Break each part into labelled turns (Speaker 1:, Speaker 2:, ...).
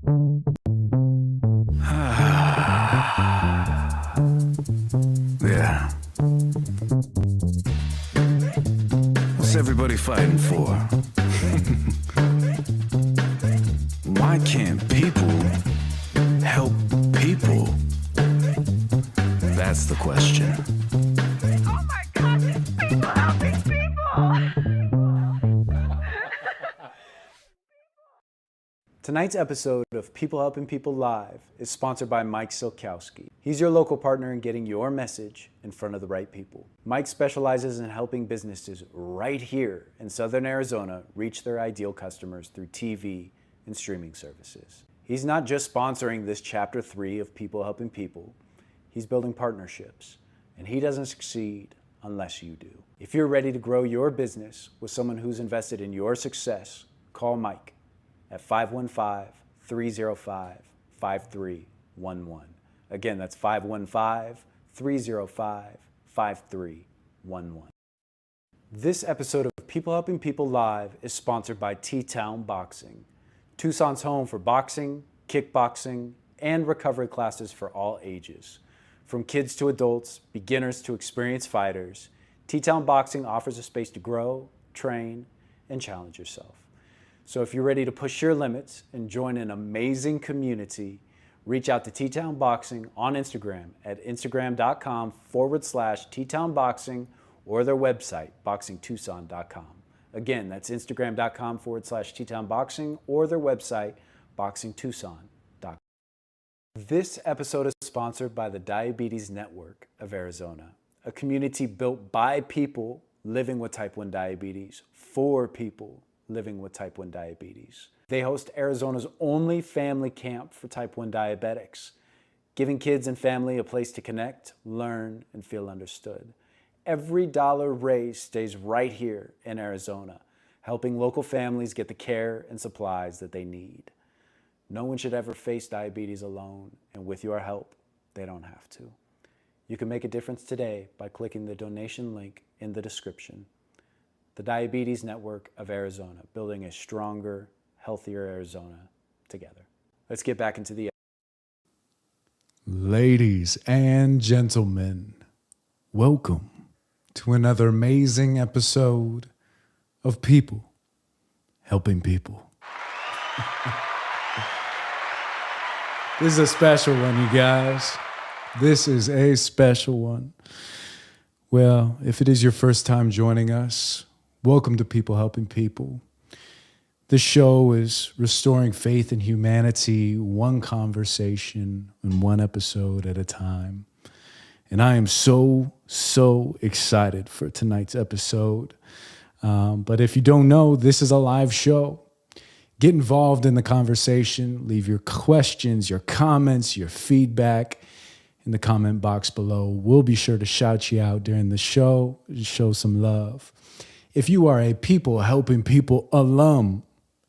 Speaker 1: Yeah. What's everybody fighting for? Why can't people help people? That's the question.
Speaker 2: Oh my God, it's people helping people!
Speaker 3: Tonight's episode of People Helping People Live is sponsored by Mike Cylkowski. He's your local partner in getting your message in front of the right people. Mike specializes in helping businesses right here in Southern Arizona reach their ideal customers through TV and streaming services. He's not just sponsoring this Chapter 3 of People Helping People, he's building partnerships, and he doesn't succeed unless you do. If you're ready to grow your business with someone who's invested in your success, call Mike at 515-305-5311. Again, that's 515-305-5311. This episode of People Helping People Live is sponsored by T-Town Boxing, Tucson's home for boxing, kickboxing, and recovery classes for all ages. From kids to adults, beginners to experienced fighters, T-Town Boxing offers a space to grow, train, and challenge yourself. So if you're ready to push your limits and join an amazing community, reach out to T-Town Boxing on Instagram at instagram.com/T-Town-Boxing or their website, boxingtucson.com. Again, that's instagram.com/T-Town-Boxing or their website, boxingtucson.com. This episode is sponsored by the Diabetes Network of Arizona, a community built by people living with type 1 diabetes for people living with type 1 diabetes. They host Arizona's only family camp for type 1 diabetics, giving kids and family a place to connect, learn, and feel understood. Every dollar raised stays right here in Arizona, helping local families get the care and supplies that they need. No one should ever face diabetes alone, and with your help, they don't have to. You can make a difference today by clicking the donation link in the description. The Diabetes Network of Arizona, building a stronger, healthier Arizona together. Let's get back into the episode.
Speaker 4: Ladies and gentlemen, welcome to another amazing episode of People Helping People. This is a special one, you guys. This is a special one. Well, if it is your first time joining us, welcome to People Helping People. This show is restoring faith in humanity, one conversation and one episode at a time. And I am so excited for tonight's episode. But if you don't know, this is a live show. Get involved in the conversation. Leave your questions, your comments, your feedback in the comment box below. We'll be sure to shout you out during the show, show some love. If you are a People Helping People alum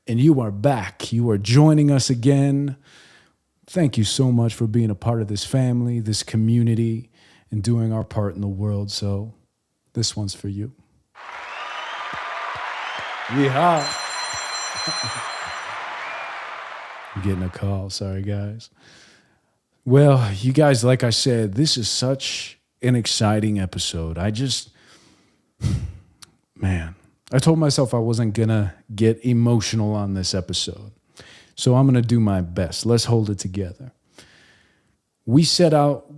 Speaker 4: and you are back, you are joining us again, thank you so much for being a part of this family, this community, and doing our part in the world. So this one's for you. Yeehaw. I'm getting a call. Sorry, guys. Well, you guys, like I said, this is such an exciting episode. Man, I told myself I wasn't going to get emotional on this episode. So I'm going to do my best. Let's hold it together. We set out,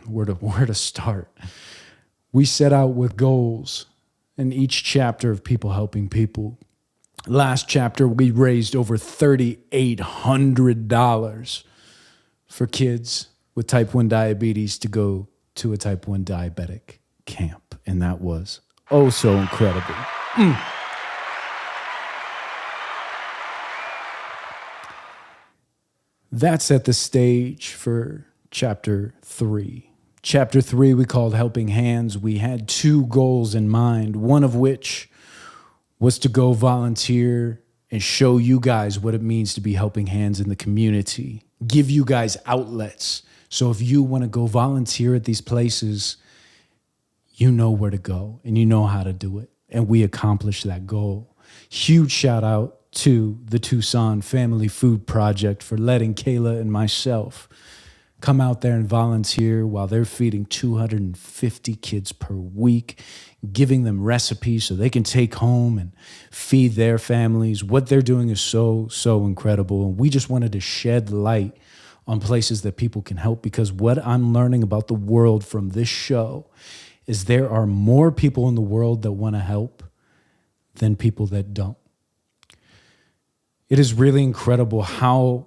Speaker 4: where to start? We set out with goals in each chapter of People Helping People. Last chapter, we raised over $3,800 for kids with type 1 diabetes to go to a type 1 diabetic camp. And that was oh so incredible. That set the stage for chapter 3. Chapter 3 we called Helping Hands. We had 2 goals in mind, one of which was to go volunteer and show you guys what it means to be helping hands in the community. Give you guys outlets. So if you want to go volunteer at these places, you know where to go and you know how to do it. And we accomplished that goal. Huge shout out to the Tucson Family Food Project for letting Kayla and myself come out there and volunteer while they're feeding 250 kids per week, giving them recipes so they can take home and feed their families. What they're doing is so, so incredible. And we just wanted to shed light on places that people can help, because what I'm learning about the world from this show is there are more people in the world that want to help than people that don't. It is really incredible how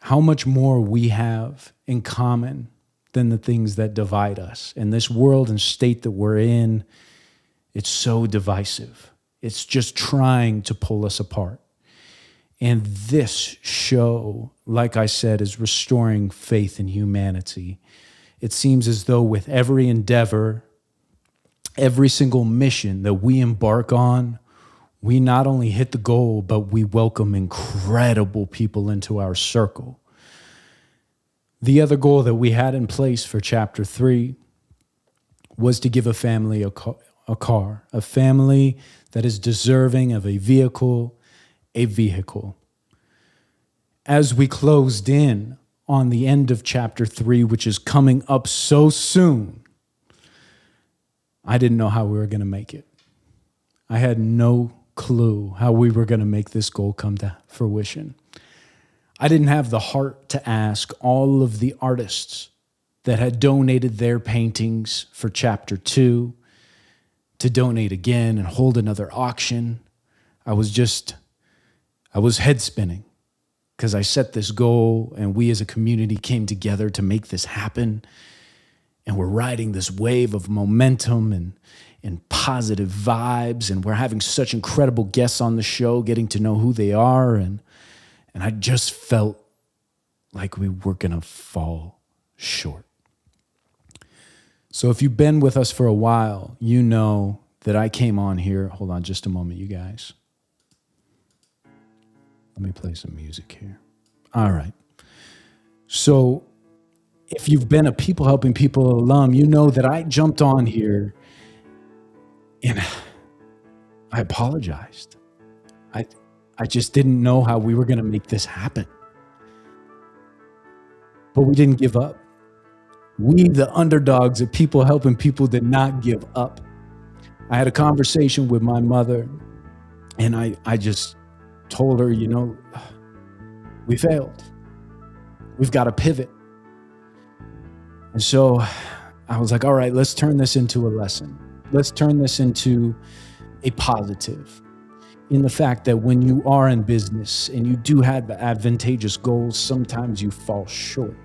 Speaker 4: much more we have in common than the things that divide us. And this world and state that we're in, it's so divisive. It's just trying to pull us apart. And this show, like I said, is restoring faith in humanity. It seems as though with every endeavor, every single mission that we embark on, we not only hit the goal, but we welcome incredible people into our circle. The other goal that we had in place for Chapter 3 was to give a family a car, a family that is deserving of a vehicle. As we closed in on the end of Chapter 3, which is coming up so soon, I didn't know how we were going to make it. I had no clue how we were going to make this goal come to fruition. I didn't have the heart to ask all of the artists that had donated their paintings for Chapter 2 to donate again and hold another auction. I was head spinning because I set this goal and we as a community came together to make this happen. And we're riding this wave of momentum and positive vibes. And we're having such incredible guests on the show, getting to know who they are. And I just felt like we were going to fall short. So if you've been with us for a while, you know that I came on here. Hold on just a moment, you guys. Let me play some music here. All right. So if you've been a People Helping People alum, you know that I jumped on here and I apologized. I just didn't know how we were going to make this happen. But we didn't give up. We, the underdogs of People Helping People, did not give up. I had a conversation with my mother, and I just told her, you know, we failed. We've got to pivot. And so I was like, all right, let's turn this into a lesson. Let's turn this into a positive, in the fact that when you are in business and you do have advantageous goals, sometimes you fall short.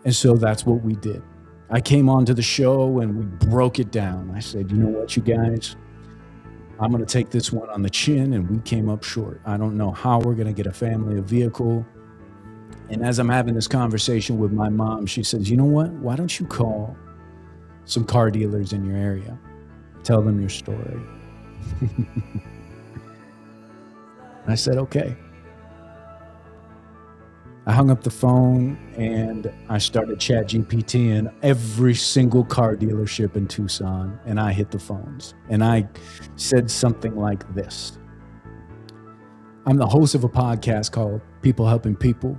Speaker 4: And so that's what we did. I came onto the show and we broke it down. I said, you know what, you guys, I'm going to take this one on the chin, and we came up short. I don't know how we're going to get a family a vehicle. And as I'm having this conversation with my mom, she says, you know what, why don't you call some car dealers in your area? Tell them your story. I said, okay. I hung up the phone and I started ChatGPTing every single car dealership in Tucson, and I hit the phones. And I said something like this. I'm the host of a podcast called People Helping People.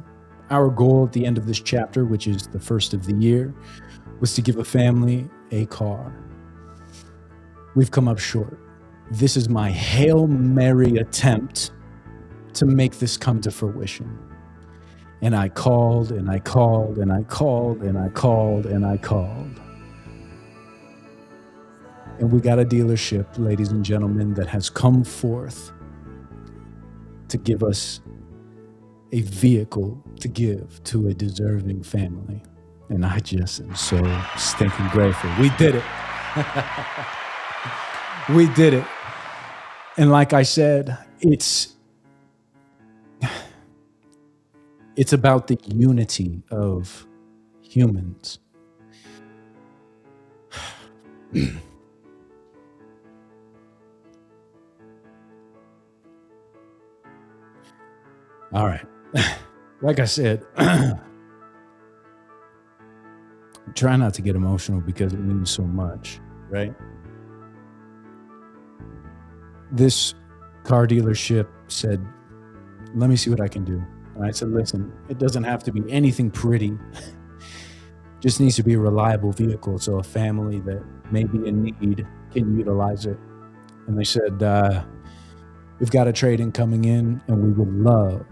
Speaker 4: Our goal at the end of this chapter, which is the first of the year, was to give a family a car. We've come up short. This is my Hail Mary attempt to make this come to fruition. And I called and I called and I called and I called and I called. And we got a dealership, ladies and gentlemen, that has come forth to give us a vehicle to give to a deserving family. And I just am so stinking grateful. We did it. We did it. And like I said, it's about the unity of humans. All right. Like I said, try not to get emotional because it means so much, right? This car dealership said, let me see what I can do. And I said, listen, it doesn't have to be anything pretty. Just needs to be a reliable vehicle so a family that may be in need can utilize it. And they said, we've got a trade-in coming in, and we would love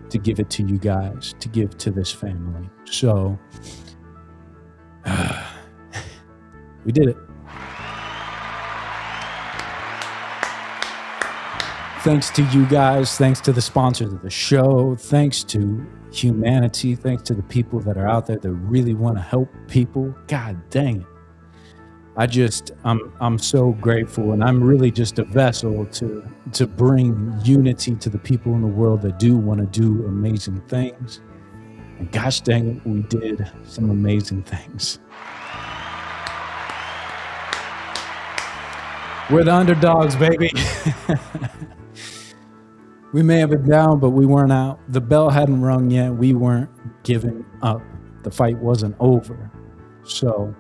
Speaker 4: to give it to you guys, to give to this family. So we did it. Thanks to you guys, thanks to the sponsors of the show, thanks to humanity, thanks to the people that are out there that really want to help people. God dang it. I'm so grateful, and I'm really just a vessel to bring unity to the people in the world that do want to do amazing things. And gosh dang it, we did some amazing things. We're the underdogs, baby. We may have been down, but we weren't out. The bell hadn't rung yet. We weren't giving up. The fight wasn't over. So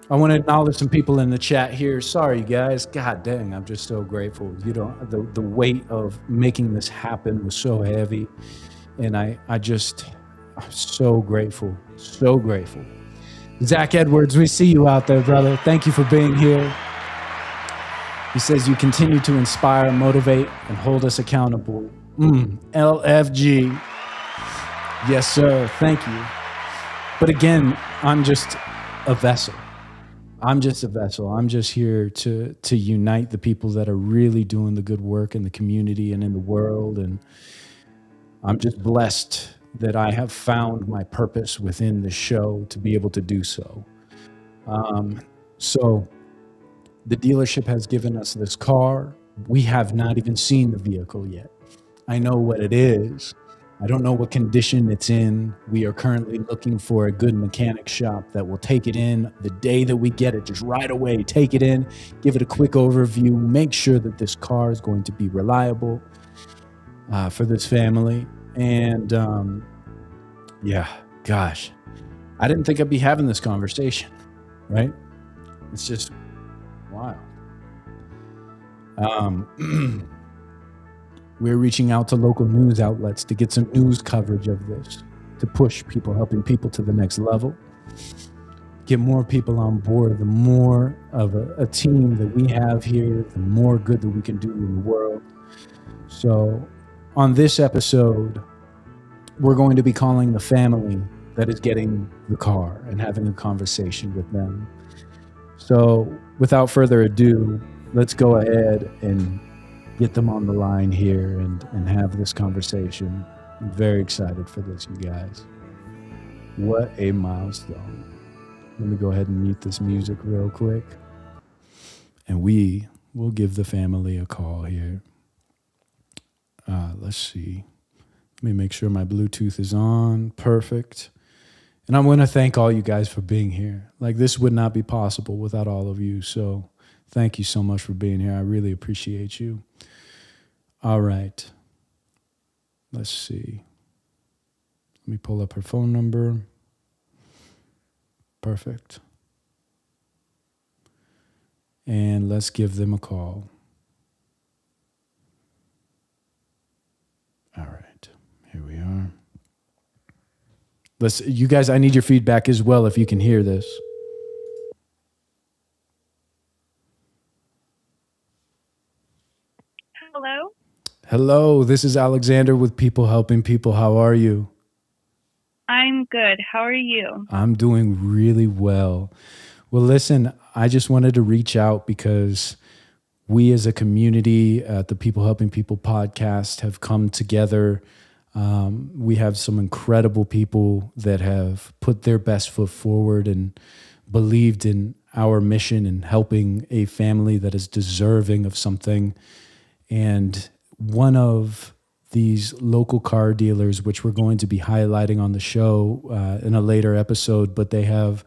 Speaker 4: I want to acknowledge some people in the chat here. Sorry, guys. God dang, I'm just so grateful. You know, the weight of making this happen was so heavy. And I'm so grateful. So grateful. Zach Edwards, we see you out there, brother. Thank you for being here. He says you continue to inspire, motivate, and hold us accountable. LFG. Yes, sir. Thank you. But again, I'm just a vessel. I'm just a vessel. I'm just here to unite the people that are really doing the good work in the community and in the world. And I'm just blessed that I have found my purpose within the show to be able to do so. So the dealership has given us this car. We have not even seen the vehicle yet. I know what it is. I don't know what condition it's in. We are currently looking for a good mechanic shop that will take it in the day that we get it, just right away, take it in, give it a quick overview, make sure that this car is going to be reliable for this family. And yeah, gosh, I didn't think I'd be having this conversation, right? It's just wow. We're reaching out to local news outlets to get some news coverage of this, to push people, helping people to the next level, get more people on board. The more of a team that we have here, the more good that we can do in the world. So on this episode, we're going to be calling the family that is getting the car and having a conversation with them. So without further ado, let's go ahead and get them on the line here and have this conversation. I'm very excited for this, you guys. What a milestone. Let me go ahead and mute this music real quick. And we will give the family a call here. Let's see. Let me make sure my Bluetooth is on. Perfect. And I want to thank all you guys for being here. Like, this would not be possible without all of you. So thank you so much for being here. I really appreciate you. All right. Let's see. Let me pull up her phone number. Perfect. And let's give them a call. All right. Here we are. You guys, I need your feedback as well if you can hear this.
Speaker 2: Hello?
Speaker 4: Hello, this is Alexander with People Helping People. How are you?
Speaker 2: I'm good. How are you?
Speaker 4: I'm doing really well. Well, listen, I just wanted to reach out because we as a community at the People Helping People podcast have come together. We have some incredible people that have put their best foot forward and believed in our mission and helping a family that is deserving of something. And one of these local car dealers, which we're going to be highlighting on the show in a later episode, but they have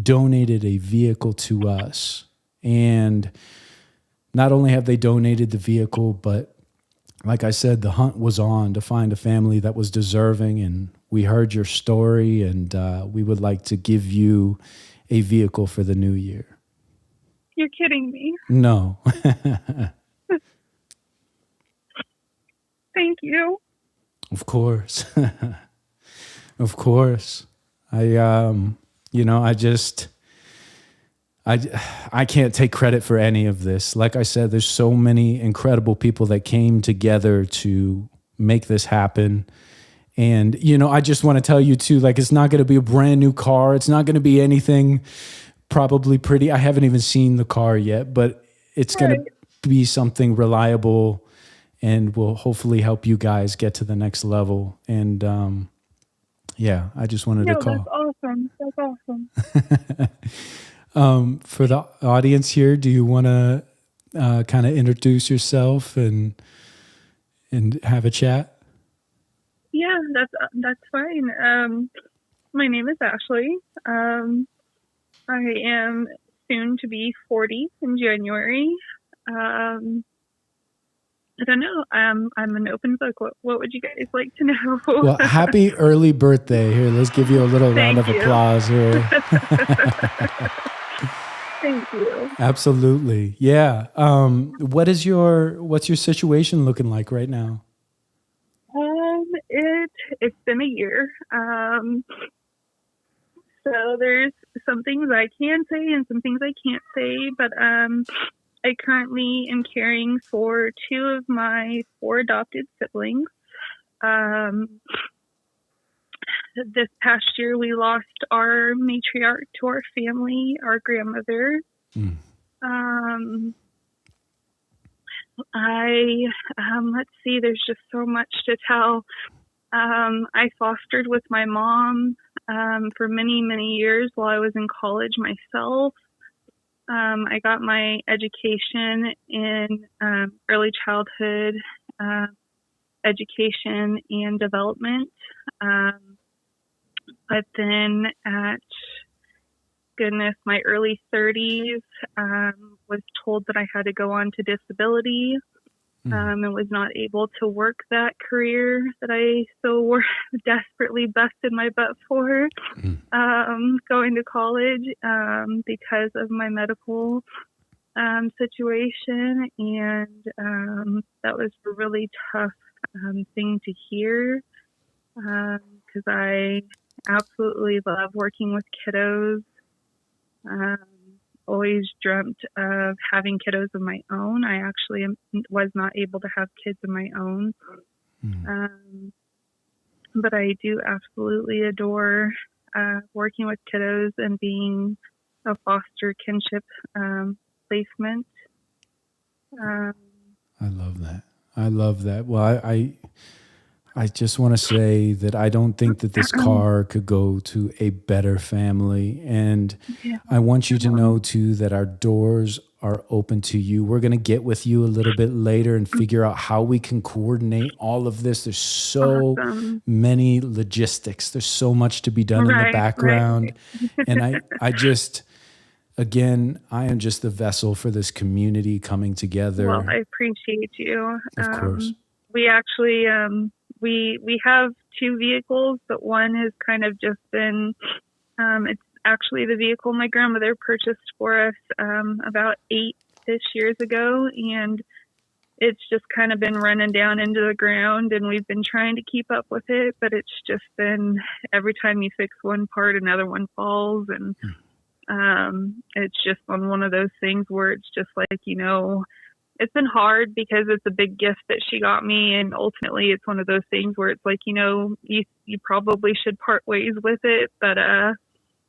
Speaker 4: donated a vehicle to us. And not only have they donated the vehicle, but like I said, the hunt was on to find a family that was deserving. And we heard your story, and we would like to give you a vehicle for the new year.
Speaker 2: You're kidding me.
Speaker 4: No.
Speaker 2: Thank you.
Speaker 4: Of course. Of course. I just I can't take credit for any of this. Like I said, there's so many incredible people that came together to make this happen. And, I just want to tell you too, like, it's not going to be a brand new car. It's not going to be anything probably pretty. I haven't even seen the car yet, but it's going to be something reliable and will hopefully help you guys get to the next level. And, yeah, I just wanted to call.
Speaker 2: That's awesome. That's awesome.
Speaker 4: For the audience here, do you want to kind of introduce yourself and have a chat?
Speaker 2: Yeah, that's fine. My name is Ashley. I am soon to be 40 in January. I don't know. I'm an open book. What would you guys like to know?
Speaker 4: Well, happy early birthday. Here, let's give you a little round of applause here.
Speaker 2: Thank you.
Speaker 4: Absolutely. Yeah. What's your situation looking like right now?
Speaker 2: It's been a year. So there's some things I can say and some things I can't say, but I currently am caring for 2 of my 4 adopted siblings. This past year, we lost our matriarch to our family, our grandmother. Let's see, there's just so much to tell. I fostered with my mom for many, many years while I was in college myself. I got my education in early childhood education and development. But then at my early 30s, was told that I had to go on to disability and was not able to work that career that I so desperately busted my butt for going to college because of my medical situation. And that was a really tough thing to hear because I absolutely love working with kiddos. Always dreamt of having kiddos of my own. I actually was not able to have kids of my own. But I do absolutely adore working with kiddos and being a foster kinship placement.
Speaker 4: I love that. I love that. Well, I just want to say that I don't think that this car could go to a better family. And I want you to know, too, that our doors are open to you. We're going to get with you a little bit later and figure out how we can coordinate all of this. There's so many logistics. There's so much to be done in the background. And I just... Again, I am just the vessel for this community coming together.
Speaker 2: Well, I appreciate you.
Speaker 4: Of course.
Speaker 2: We actually... We have 2 vehicles, but one has kind of just been, it's actually the vehicle my grandmother purchased for us about 8-ish years ago. And it's just kind of been running down into the ground, and we've been trying to keep up with it, but it's just been every time you fix one part, another one falls. And it's just on one of those things where it's just like, it's been hard because it's a big gift that she got me. And ultimately it's one of those things where it's like, you probably should part ways with it, but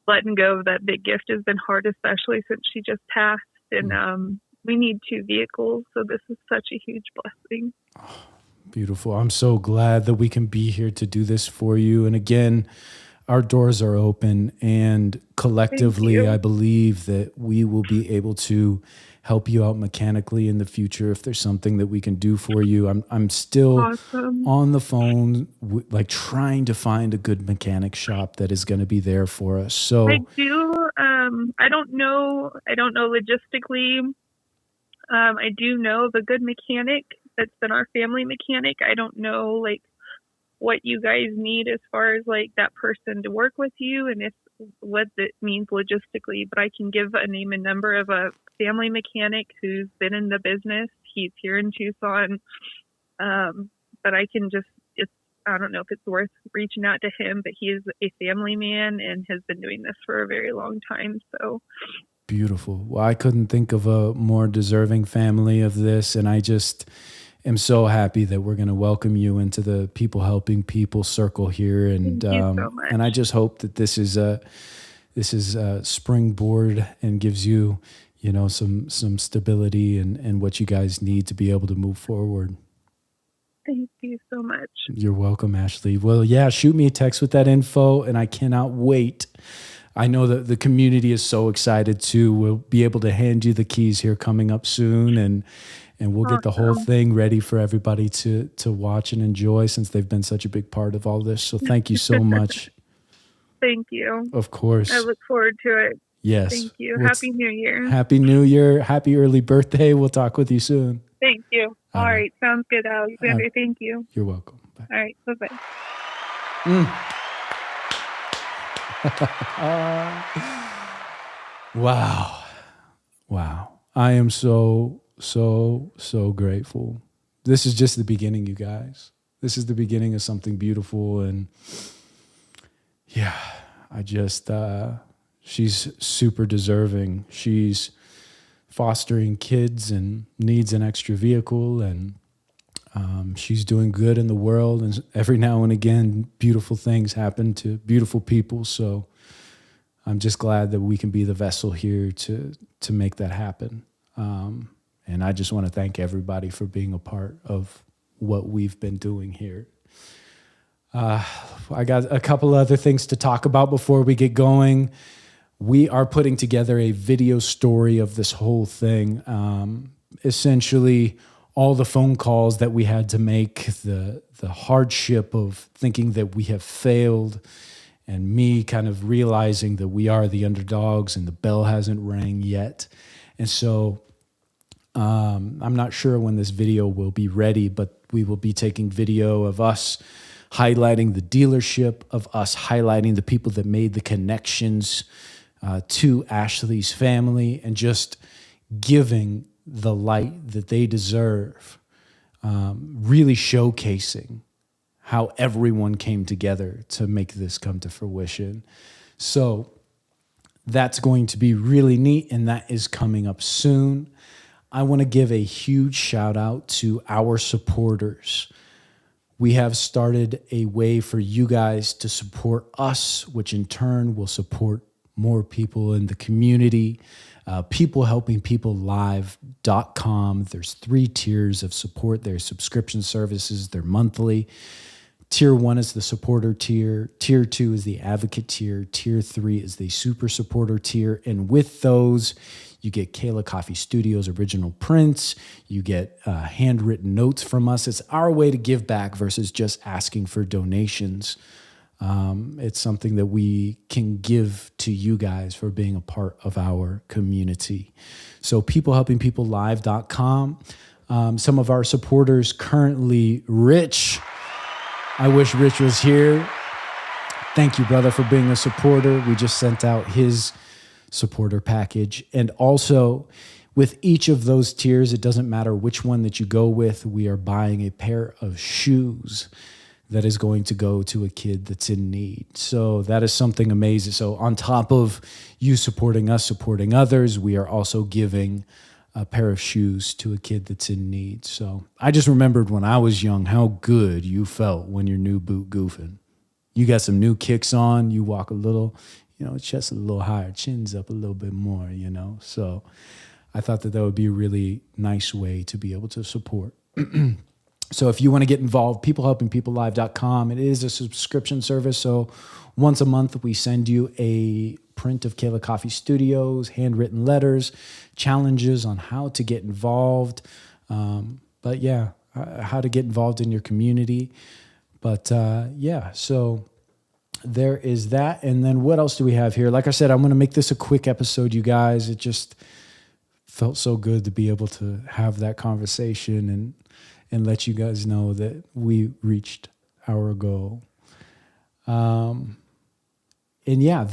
Speaker 2: letting go of that big gift has been hard, especially since she just passed. And we need 2 vehicles. So this is such a huge blessing.
Speaker 4: Oh, beautiful. I'm so glad that we can be here to do this for you. And again, our doors are open, and collectively, I believe that we will be able to help you out mechanically in the future if there's something that we can do for you. I'm still on the phone, like trying to find a good mechanic shop that is going to be there for us. So
Speaker 2: I do. I don't know logistically. I do know of a good mechanic that's been our family mechanic. I don't know like what you guys need as far as like that person to work with you and what that means logistically, but I can give a name and number of a family mechanic who's been in the business. He's here in Tucson. but I can just, I don't know if it's worth reaching out to him, but he is a family man and has been doing this for a very long time. So
Speaker 4: beautiful. Well, I couldn't think of a more deserving family of this. And I just am so happy that we're going to welcome you into the People Helping People circle here. And,
Speaker 2: thank you so much.
Speaker 4: and I just hope that this is a springboard and gives you, some stability and what you guys need to be able to move forward.
Speaker 2: Thank you so much.
Speaker 4: You're welcome, Ashley. Well, yeah, shoot me a text with that info, and I cannot wait. I know that the community is so excited too. We'll be able to hand you the keys here coming up soon, and we'll get the whole thing ready for everybody to watch and enjoy, since they've been such a big part of all this. So thank you so much.
Speaker 2: Thank you.
Speaker 4: Of course.
Speaker 2: I look forward to it.
Speaker 4: Yes.
Speaker 2: Thank you. Happy New Year.
Speaker 4: Happy New Year. Happy early birthday. We'll talk with you soon.
Speaker 2: Thank you. All right. Sounds good, Alexander. Thank you.
Speaker 4: You're welcome. Bye.
Speaker 2: All right. Bye-bye.
Speaker 4: Wow. I am so grateful. This is just the beginning, you guys. This is the beginning of something beautiful. And yeah, she's super deserving. She's fostering kids and needs an extra vehicle, and she's doing good in the world. And every now and again, beautiful things happen to beautiful people. So I'm just glad that we can be the vessel here to make that happen. And I just want to thank everybody for being a part of what we've been doing here. I got a couple other things to talk about before we get going. We are putting together a video story of this whole thing. Essentially, all the phone calls that we had to make, the hardship of thinking that we have failed, and me kind of realizing that we are the underdogs and the bell hasn't rang yet. And so I'm not sure when this video will be ready, but we will be taking video of us highlighting the dealership, of us highlighting the people that made the connections to Ashley's family, and just giving the light that they deserve, really showcasing how everyone came together to make this come to fruition. So that's going to be really neat, and that is coming up soon. I want to give a huge shout out to our supporters. We have started a way for you guys to support us, which in turn will support more people in the community. PeopleHelpingPeopleLive.com. There's 3 tiers of support. There's subscription services. They're monthly. Tier 1 is the supporter tier. Tier 2 is the advocate tier. Tier 3 is the super supporter tier. And with those, you get Cylkowski Studios original prints. You get handwritten notes from us. It's our way to give back versus just asking for donations. It's something that we can give to you guys for being a part of our community. So PeopleHelpingPeopleLive.com. Some of our supporters currently, Rich. I wish Rich was here. Thank you, brother, for being a supporter. We just sent out his supporter package. And also, with each of those tiers, it doesn't matter which one that you go with, we are buying a pair of shoes that is going to go to a kid that's in need. So that is something amazing. So on top of you supporting us, supporting others, we are also giving a pair of shoes to a kid that's in need. So I just remembered when I was young, how good you felt when your new boot goofing. You got some new kicks on, you walk a little, chest a little higher, chin's up a little bit more, So I thought that would be a really nice way to be able to support. So if you want to get involved, PeopleHelpingPeopleLive.com. It is a subscription service. So once a month, we send you a print of Cylkowski Studios, handwritten letters, challenges on how to get involved. How to get involved in your community. So there is that. And then what else do we have here? Like I said, I'm going to make this a quick episode, you guys. It just felt so good to be able to have that conversation and let you guys know that we reached our goal. The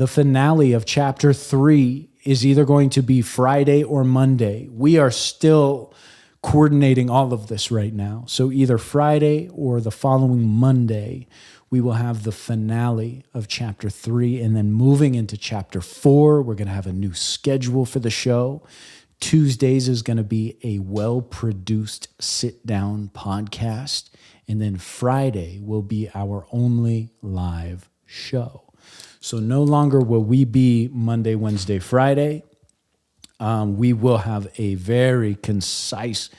Speaker 4: finale of chapter 3 is either going to be Friday or Monday. We are still coordinating all of this right now. So either Friday or the following Monday, we will have the finale of chapter 3. And then moving into chapter 4, we're going to have a new schedule for the show. Tuesdays is going to be a well-produced sit-down podcast. And then Friday will be our only live show. So no longer will we be Monday, Wednesday, Friday. We will have a very concise,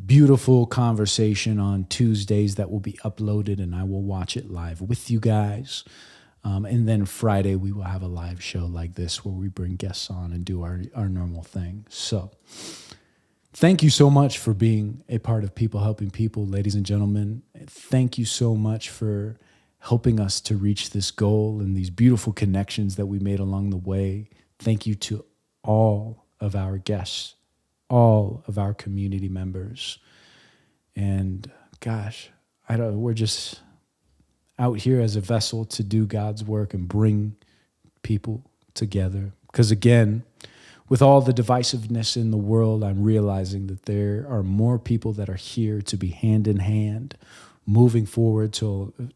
Speaker 4: beautiful conversation on Tuesdays that will be uploaded, and I will watch it live with you guys. And then Friday, we will have a live show like this where we bring guests on and do our normal thing. So thank you so much for being a part of People Helping People, ladies and gentlemen. Thank you so much for helping us to reach this goal and these beautiful connections that we made along the way. Thank you to all of our guests, all of our community members. And gosh, we're just out here as a vessel to do God's work and bring people together. Because again, with all the divisiveness in the world, I'm realizing that there are more people that are here to be hand in hand, moving forward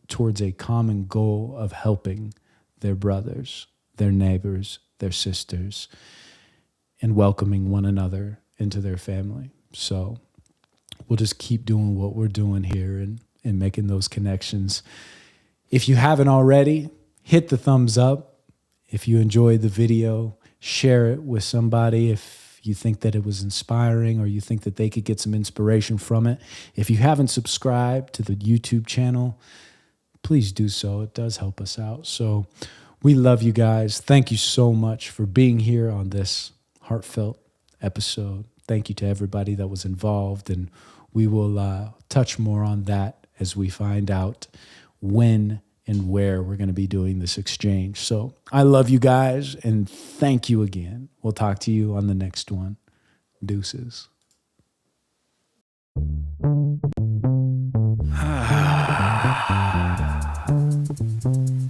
Speaker 4: towards a common goal of helping their brothers, their neighbors, their sisters, and welcoming one another into their family. So we'll just keep doing what we're doing here and making those connections. If you haven't already, hit the thumbs up. If you enjoyed the video, share it with somebody if you think that it was inspiring or you think that they could get some inspiration from it. If you haven't subscribed to the YouTube channel, please do so. It does help us out. So we love you guys. Thank you so much for being here on this heartfelt episode. Thank you to everybody that was involved, and we will touch more on that as we find out when and where we're going to be doing this exchange. So I love you guys, and thank you again. We'll talk to you on the next one. Deuces.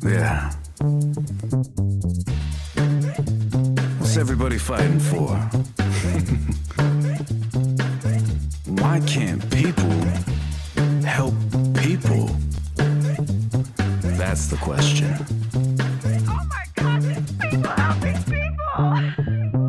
Speaker 1: Yeah. What's everybody fighting for? Why can't people help people? That's the question.